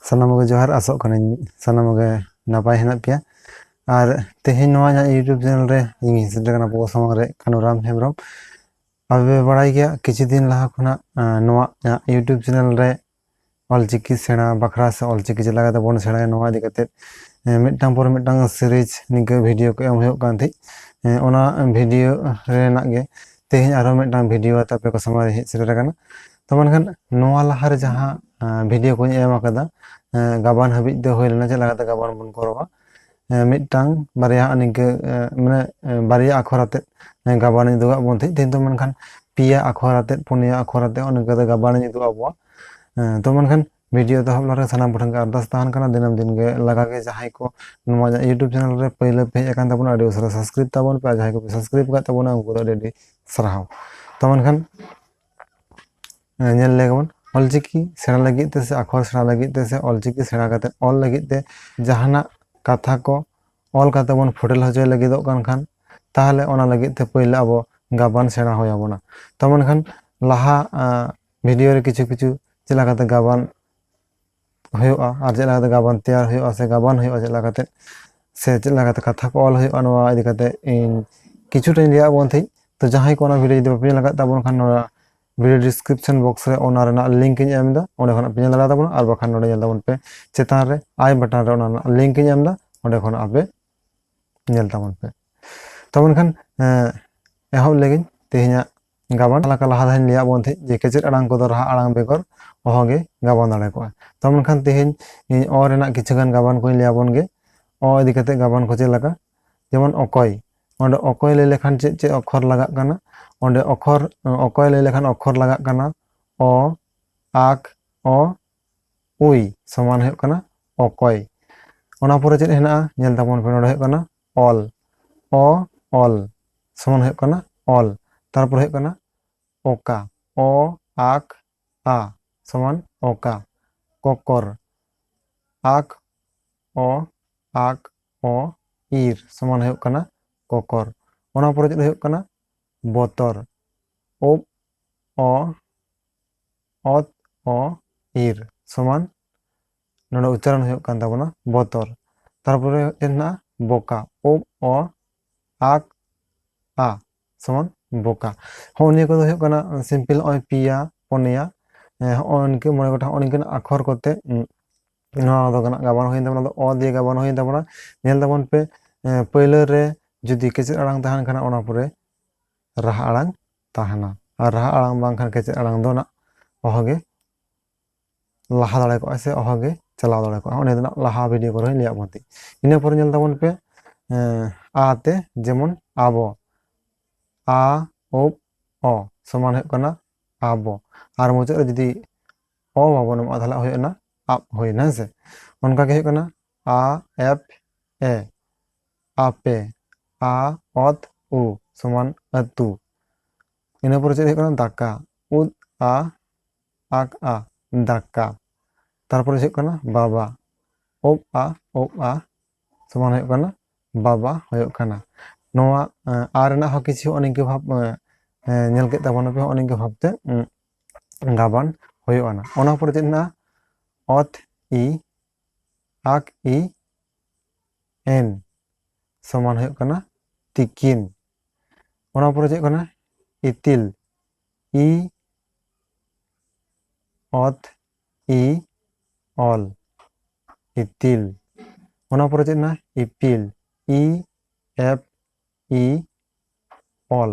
ᱥᱟᱱᱟᱢ ᱡᱚᱦᱟᱨ ᱟᱥᱚᱜ ᱠᱟᱹᱱᱟᱹᱧ ᱥᱟᱱᱟᱢ ᱱᱟᱯᱟᱭ ᱦᱮᱱᱟᱜ ᱯᱮᱭᱟ ᱟᱨ ᱛᱮᱦᱮᱧ ᱱᱚᱣᱟ ᱤᱧᱟᱹᱜ ᱤᱭᱩᱴᱩᱵ ᱪᱮᱱᱮᱞ ᱨᱮ ᱤᱧ ᱥᱮᱴᱮᱨ ᱠᱟᱱᱟ ᱟᱵᱚ ᱥᱟᱢᱟᱝ ᱨᱮ ᱠᱟᱱᱩᱨᱟᱢ ᱦᱮᱢᱵᱨᱚᱢ ᱟᱯᱮ ᱵᱟᱲᱟᱭ ᱜᱮᱭᱟ ᱠᱤᱪᱷᱩ ᱫᱤᱱ ᱞᱟᱦᱟ ᱠᱷᱚᱱᱟᱜ ᱱᱚᱣᱟ ᱤᱭᱩᱴᱩᱵ ᱪᱮᱱᱮᱞ ᱨᱮ ᱚᱞᱪᱤᱠᱤ ᱥᱮᱬᱟ ᱵᱟᱠᱷᱨᱟ ᱥᱮ ᱚᱞᱪᱤᱠᱤ ᱪᱮᱫ ᱞᱮᱠᱟ ᱛᱮᱵᱚᱱ ᱥᱮᱬᱟᱭᱟ ᱱᱚᱣᱟ ᱤᱫᱤ ᱠᱟᱛᱮᱫ ᱢᱤᱫᱴᱟᱝ ᱯᱚᱨ ᱢᱤᱫᱴᱟᱝ ᱥᱤᱨᱤᱡ ᱱᱤᱝᱠᱟᱹ ᱵᱷᱤᱰᱤᱭᱳ ᱠᱚ ᱮᱢ ᱦᱩᱭᱩᱜ ᱠᱟᱱ ᱛᱟᱦᱮᱸᱫ ᱚᱱᱟ ᱵᱷᱤᱰᱤᱭᱳ ᱨᱮᱱᱟᱜ ᱜᱮ ᱛᱮᱦᱮᱧ ᱟᱨᱦᱚᱸ ᱢᱤᱫᱴᱟᱝ ᱵᱷᱤᱰᱤᱭᱳ ᱟᱛᱮ ᱟᱯᱮ ᱠᱚ ᱥᱟᱢᱟᱝ ᱨᱮ ᱦᱮᱡ ᱥᱮᱴᱮᱨ ᱟᱠᱟᱱᱟ ᱛᱚ ᱢᱮᱱᱠᱷᱟᱱ ᱱᱚᱣᱟ ᱞᱟᱦᱟᱨᱮ ᱡᱟᱦᱟᱸ ᱵᱷᱤᱰᱤᱭᱳ ᱠᱚᱧ ᱮᱢ ᱟᱠᱟᱫᱟ ᱜᱟᱵᱟᱱ ᱦᱟᱹᱵᱤᱡ ᱫᱚ ᱦᱩᱭ ᱞᱮᱱᱟ ᱪᱮᱫ ᱞᱮᱠᱟᱛᱮ ᱜᱟᱵᱟᱱ ᱵᱚᱱ ᱠᱚᱨᱟᱣᱟ ᱢᱤᱫᱴᱟᱝ ᱵᱟᱨᱭᱟ ᱱᱤᱝᱠᱟᱹ ᱢᱟᱱᱮ ᱵᱟᱨᱭᱟ ᱟᱠᱷᱚᱨ ᱟᱛᱮᱫ ᱜᱟᱵᱟᱱᱤᱧ ᱩᱫᱩᱜᱟᱜ ᱵᱚᱱ ᱛᱟᱦᱮᱸᱫ ᱫᱚ ᱢᱮᱱᱠᱷᱟᱱ ᱯᱮᱭᱟ ᱟᱠᱷᱚᱨ ᱟᱛᱮᱫ ᱯᱩᱱᱭᱟ ᱟᱠᱷᱚᱨ ᱟᱛᱮᱫ ᱚᱱᱠᱟ ᱜᱟᱵᱟᱱᱤᱧ ᱩᱫᱩᱜ ᱟᱵᱚᱣᱟ ᱛᱚ ᱢᱮᱱᱠᱷᱟन ᱵᱷᱤᱰᱤᱭᱳ ᱮᱛᱚᱦᱚᱵ ᱞᱟᱦᱟᱨᱮ ᱥᱟᱱᱟᱢ ᱠᱚᱴᱷᱮᱱ ᱜᱮ ᱟᱨᱫᱟᱥ ᱛᱟᱦᱮᱱ ᱠᱟᱱᱟ ᱫᱤᱱᱟᱹᱢ ᱫᱤᱱ ᱜᱮ ᱞᱟᱜᱟ ᱜᱮ ᱡᱟᱦᱟᱸᱭ ᱠᱚ ᱱᱚᱣᱟ ᱤᱭᱩᱴᱩᱵ ᱪᱮᱱᱮᱞ ᱨᱮ ᱯᱳᱭᱞᱳ ᱯᱮ ᱦᱮᱡ ᱟᱠᱟᱱ ᱛᱟᱵᱚᱱᱟ ᱟᱹᱰᱤ ᱩᱥᱟᱹᱨᱟ ᱥᱟᱵᱥᱠᱨᱟᱭᱤᱵ ᱛᱟᱵᱚᱱ ᱯᱮ ᱟᱨ ᱡᱟᱦᱟᱸᱭ ᱠᱚ ᱥᱟᱵᱥᱠᱨᱟᱭᱤᱵ ᱟᱠᱟᱫ ᱛᱟᱵᱚᱱᱟ ᱩᱱᱠᱩ ᱫᱚ ᱟᱹᱰᱤ ᱥᱟᱨᱦᱟᱣ ᱛᱚ ᱢᱮᱱᱠᱷᱟन ᱧᱮᱞ ᱞᱮᱜᱮᱵᱚᱱ ᱚᱞᱪᱤᱠᱤ ᱥᱮᱬᱟ ᱞᱟᱹᱜᱤᱫ ᱛᱮ ᱥᱮ ᱟᱠᱷᱚᱨ ᱥᱮᱬᱟ ᱞᱟᱹᱜᱤᱫ ᱛᱮ ᱥᱮ ᱚᱞᱪᱤᱠᱤ ᱥᱮᱬᱟ ᱠᱟᱛᱮᱫ ᱚᱞ ᱞᱟᱹᱜᱤᱫ ᱛᱮ ᱡᱟᱦᱟᱱᱟᱜ ᱠᱟᱛᱷᱟ ko ᱚᱞ ᱠᱟᱛᱮ ᱵᱚᱱ ᱯᱷᱩᱴᱮᱞ ᱦᱚᱪᱚᱭ ᱞᱟᱹᱜᱤᱫᱚᱜ ᱠᱟᱱ ᱠᱷᱟᱱ ᱛᱟᱦᱚᱞᱮ ᱚᱱᱟ ᱞᱟᱹᱜᱤᱫ ᱛᱮ ᱯᱳᱭᱞᱳ ᱟᱵᱚ ᱜᱟᱵᱟᱱ ᱥᱮᱬᱟ ᱦᱩᱭ ᱟᱵᱚᱱᱟ ᱛᱚ ᱢᱮᱱᱠᱷᱟᱱ ᱞᱟᱦᱟ ᱵᱷᱤᱰᱤᱭᱳ ᱨᱮ ᱠᱤᱪᱷᱩ ᱪᱮᱫ ᱞᱮᱠᱟᱛᱮ ᱜᱟᱵᱟᱱ ᱦᱩᱭᱩᱜᱼᱟ ᱟᱨ ᱪᱮᱫ ᱞᱮᱠᱟᱛᱮ ᱜᱟᱵᱟᱱ ᱛᱮᱭᱟᱨ ᱦᱩᱭᱩᱜᱼᱟ ᱥᱮ ᱜᱟᱵᱟᱱ ᱦᱩᱭᱩᱜᱼᱟ ᱪᱮᱫ ᱞᱮᱠᱟᱛᱮ ᱥᱮ ᱪᱮᱫ ᱞᱮᱠᱟᱛᱮ ᱠᱟᱛᱷᱟ ko ᱚᱞ ᱦᱩᱭᱩᱜᱼᱟ ᱱᱚᱣᱟ ᱤᱫᱤ ᱠᱟᱛᱮ ᱤᱧ ᱠᱤᱪᱷᱩᱴᱟᱧ ᱞᱟᱹᱭᱟᱫ ᱵᱚᱱ ᱛᱟᱦᱮᱸᱫ ᱛᱚ ᱡᱟᱦᱟᱸᱭ ᱠᱚ ᱚᱱᱟ ᱵᱷᱤᱰᱤᱭᱳ ᱡᱩᱫᱤ ᱵᱟᱯᱮ ᱧᱮᱞ ᱟᱠᱟᱫ ᱛᱟᱵᱚᱱ ᱠᱷᱟᱱ ᱱᱚᱣᱟ ভিডিও ডিসক্রিপশন বক্স ᱨᱮ ᱚᱱᱟ ᱨᱮᱱᱟᱜ ᱞᱤᱝᱠ ᱤᱧ ᱮᱢ ᱮᱫᱟ ᱚᱸᱰᱮ ᱠᱷᱚᱱᱟᱜ ᱯᱮ ᱧᱮᱞ ᱫᱟᱲᱮᱭᱟ ᱛᱟᱵᱚᱱᱟ ᱟᱨ ᱵᱟᱠᱷᱟᱱ ᱱᱚᱰᱮ ᱧᱮᱞ ᱛᱟᱵᱚᱱ ᱯᱮ ᱪᱮᱛᱟᱱ ᱨᱮ আই বাটন ᱨᱮ ᱚᱱᱟ ᱨᱮᱱᱟᱜ ᱞᱤᱝᱠ ᱤᱧ ᱮᱢ ᱮᱫᱟ ᱚᱸᱰᱮ ᱠᱷᱚᱱᱟᱜ ᱟᱯᱮ ᱧᱮᱞ ᱛᱟᱵᱚᱱ ᱯᱮ ᱛᱚ ᱢᱮᱱᱠᱷᱟᱱ ᱮᱦᱚᱵ ᱞᱟᱹᱜᱤᱫ ᱛᱮᱦᱮᱧᱟᱜ ᱜᱟᱵᱟᱱ ᱞᱮᱠᱟ ᱞᱟᱦᱟ ᱫᱷᱟᱣ ᱞᱟᱹᱭᱟᱫ ᱵᱚᱱ ᱛᱟᱦᱮᱸᱫ ᱡᱮ ᱠᱮᱪᱮᱫ ᱟᱲᱟᱝ ᱠᱚᱫᱚ ᱨᱟᱦᱟ ᱟᱲᱟᱝ ᱵᱮᱜᱚᱨ ᱚᱦᱚᱜᱮ ᱜᱟᱵᱟᱱ ᱫᱟᱲᱮ ᱠᱚᱜᱼᱟ ᱛᱚ ᱢᱮᱱᱠᱷᱟन ᱛᱮᱦᱮᱧ ᱤᱧ ᱚ ᱨᱮᱱᱟᱜ ᱠᱤᱪᱷᱩᱜᱟᱱ ᱜᱟᱵᱟᱱ ᱠᱚᱧ ᱞᱟᱹᱭᱟᱵᱚᱱ ᱜᱮ ᱚ ᱤᱫᱤ ᱠᱟᱛᱮ ᱜᱟᱵᱟᱱ ᱠᱚ ᱪᱮᱫ ᱞᱮᱠᱟ ᱡᱮᱢᱚᱱ ᱚᱠᱚᱭ ᱚᱸᱰᱮ ᱚᱠᱚᱭ ᱞᱟᱹᱭ ᱞᱮᱠᱷᱟᱱ ᱪᱮᱫ ᱚᱠᱷᱚᱨ ᱞᱟᱜᱟᱜ ᱠᱟᱱᱟ ᱚᱸᱰᱮ ọᱠᱚᱭ ᱞᱟᱹᱭ ᱞᱮᱠᱷᱟᱱ অক্ষর ᱞᱟᱜᱟᱜ ᱠᱟᱱᱟ অ আক অ উই সমান ᱦᱩᱭᱩᱜ ᱠᱟᱱᱟ অকᱚᱭ ᱚᱱᱟ ᱯᱚᱨᱮ ᱪᱮᱫ ᱦᱮᱱᱟᱜᱼᱟ ᱧᱮᱞ ᱛᱟᱵᱚᱱ ᱯᱮ ᱱᱚᱰᱮ ᱦᱩᱭᱩᱜ ᱠᱟᱱᱟ ᱚল ᱚ ᱚল সমান ᱦᱩᱭᱩᱜ ᱠᱟᱱᱟ ᱚল তারপর হয়ে কানা ওকা অ আক আ সমান ওকা ককর আক অ আক অ ইর সমান হয়ে কানা ককর ওনা পরে যেটা হয়ে কানা বতর ও অ অত অ ইর সমান নোডে উচ্চারণ হয়ে কান তাবনা বতর তারপরে এনা বোকা ও অ আক আ সমান বোকা হনিয়া কত হয়ে কানা সিম্পল অয় পিয়া পনিয়া অনকে মনে কথা অনেকন আখর করতে नवा दो गाबान हुई तबना ओ दिए गाबान हुई तबना नेल तबन पे पहले रे जुदी केचेद आड़ांग तहन खाना ओना पुरे राहा आड़ांग तहना और राहा आड़ांग बांग खान केचेद आड़ांग दो ना ओहगे लाहा दाड़े को ऐसे ओहगे चलाव दाड़े को ओने दना लाहा वीडियो को रही लिया बनती इने पर नेल तबन पे आते जेमन आबो आ ओ ओ समान है कना आबो और मुझे जुदी ओ बाबन आधाला होय ना आप होय ना से उनका के कना आ एफ ए आपे आ ओत उ समान अतु इना पर चेक कना दाका उद आ आक आ दाका तारपर चेक कना बाबा ओप आ समान होय कना बाबा होय कना नोआ आ रेना हो किछु अनेक भाब नेल के तबन पे अनेक भाबते गाबान होय ना ओना पर चेक অত ই আক ই এন সমান হয়ে কানা তিকিন ওনা পরে চেক কানা ইতিল ই অত ই অল ইতিল ওনা পরে চেক না ইপিল ই এফ ই অল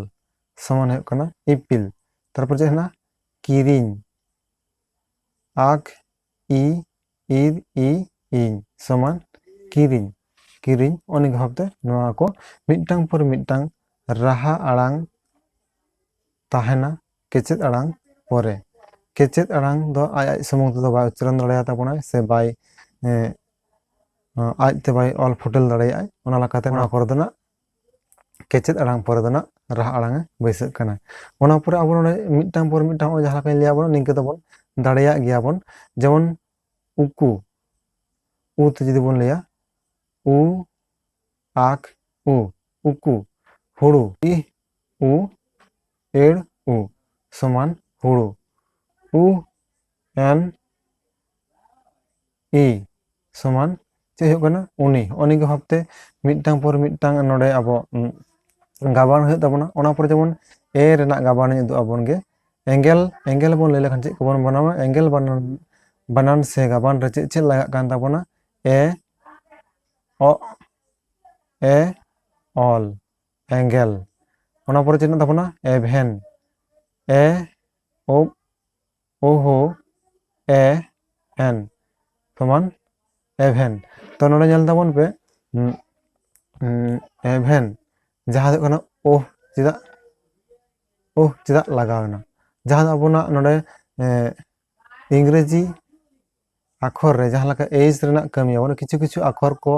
সমান হয়ে কানা ইপিল তারপর চেক না কিরিন আক ই ইর ই ইন সমান কিরিন কিরিন অনেক ভাবতে নোয়া को मिटटांग पर मिटटांग राहा आड़ांग ताहेना केचेद आड़ांग परे केचेद आड़ांग दो आय समूह तो बाय उच्चारण दाड़ेया ताबोना से बाय आज ते बाय ऑल फुटल दाड़ेया ओना लकाते ना करदना केचेद आड़ांग परे दना राहा आड़ांग बैसक कना ओना परे आबो नोडे मिटटांग पर मिटटांग जहां का लिया बोन निंके तबन दाड़ेया गिया बोन जेमन उकू उ तो जुदी बोन लिया उ आक उ उकू हुड़ू इ उ एड़ उ समान हुड़ू उ एन ই সমান ᱪᱮᱫ ᱦᱩᱭᱩᱜ ᱠᱟᱱᱟ ᱩᱱᱤ ᱚᱱᱤᱜᱮ ᱵᱷᱟᱵᱛᱮ ᱢᱤᱫᱴᱟᱝ ᱯᱚᱨ ᱢᱤᱫᱴᱟᱝ ᱱᱚᱰᱮ ᱟᱵᱚ গাবান ᱦᱩᱭᱩᱜ ᱛᱟᱵᱚᱱᱟ ᱚᱱᱟ ᱯᱚᱨᱮ ᱡᱮᱢᱚᱱ ᱮ ᱨᱮᱱᱟᱜ ᱜᱟᱵᱟᱱᱤᱧ ᱩᱫᱩᱜ ᱟᱵᱚᱱ ᱜᱮ एंगेल बन लई लेखान चेक को बन बनावा एंगेल बनान से गाबान रे चेक चेक लगा कान ताबोना ए ओ ए ऑल एंगेल ओना परे चेक ताबोना एभेन ए ओ ओहो ए एन समान एभेन तो नोडे नेल ताबोन पे एभेन जहां हुयुग काना ओ चेदा लगावना जहां अबोना नोडे इंग्रेजी आखर रे जहां लका एज रेना कमी आबोना किछु किछु आखर को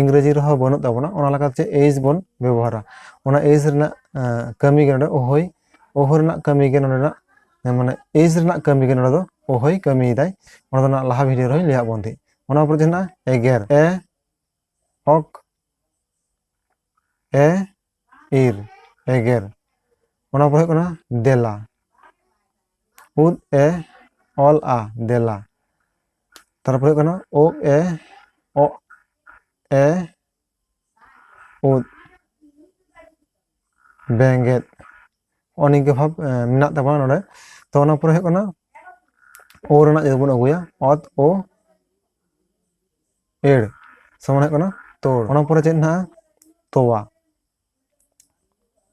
इंग्रेजी रह बनु ताबोना ओना लका चे एज बन व्यवहारा ओना एज रेना कमी गे नोडे ओहोय ओहो रेना कमी गे नोडे माने एज रेना कमी गे नोडे दो ओहोय कमी दाय ओना दो ना लाहा वीडियो रे लिया बंदी ओना पर जेना एगेर ए हक ए इर एगेर ओना पर होना देला उद ए ऑल आ देला तारपर होना ओ ए उद बेंगेट अनिगे भाब मेना ताबोना नोडे तो ओना पर होना ओ रेना जे बन अगुया अत ओ एड़ समान होना तोड़ ओना पर चेक ना तोवा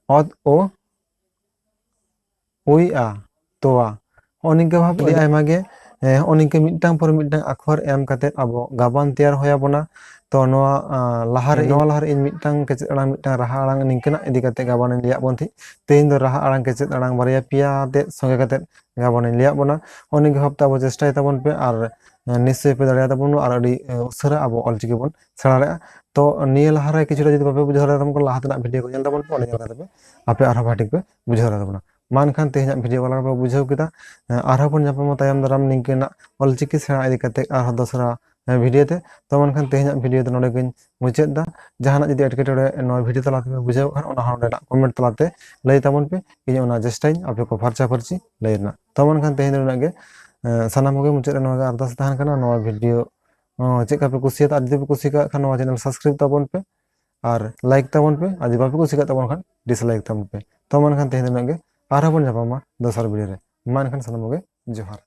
अत ओ उई आ तोवा अनिगे भाब अदि आयमा गे अनिगे मिदटांग पर मिदटांग आखर एम काते आबो गाबान तैयार होया बोना तो नोआ लाहारे इन मिदटांग केचे अड़ांग मिदटांग राहा अड़ांग निंकेना इदि काते गाबान लिया बोन थी तेइन दो राहा अड़ांग केचे अड़ांग बारिया पिया ते संगे काते गाबान लिया बोना अनिगे भाब ताबो चेष्टा ताबोन पे आर निश्चय पे दाड़िया ताबोन आर अडि उसरा आबो ऑलचिकी बोन सेड़ा दाड़िया तो निये लाहारे किछुटा जदि बापे बुझाव दाड़िया ताबोन लाहातेना भिडियो को नेल ताबोन पे ओने नेल काते आपे आरो भाटिक पे बुझाव दाड़िया ताबोना मानखान तेहना भिडियो वाला पे बुझाव केदा आरो बन जापामा तायम दाराम निंकेना ऑलचिकी सेड़ा इदि काते आरो दसरा भिडियो ते तो मानखान तेहना भिडियो तो नोडे गइन मुचाद दा जहाना जदि एटकेटोड़े नो भिडियो तलाते पे बुझाव खान ओना होंडेना कमेंट तलाते लई ताबोन पे इन ओना चेष्टाई आपे को फरचा फरची लईना तो मानखान तेहना गे सानाम गे मुचाद नो गे अरदास तहन काना नो भिडियो चेका पे कुसियाता जदि पे कुसिका खान नो चैनल सब्सक्राइब ताबोन पे और लाइक ताबोन पे आज बापे कुसिका ताबोन खान डिसलाइक ताबोन पे तो मानखान तेहना गे आरो बन जापामा दसर भिडियो रे मानखान सानाम गे जोहार।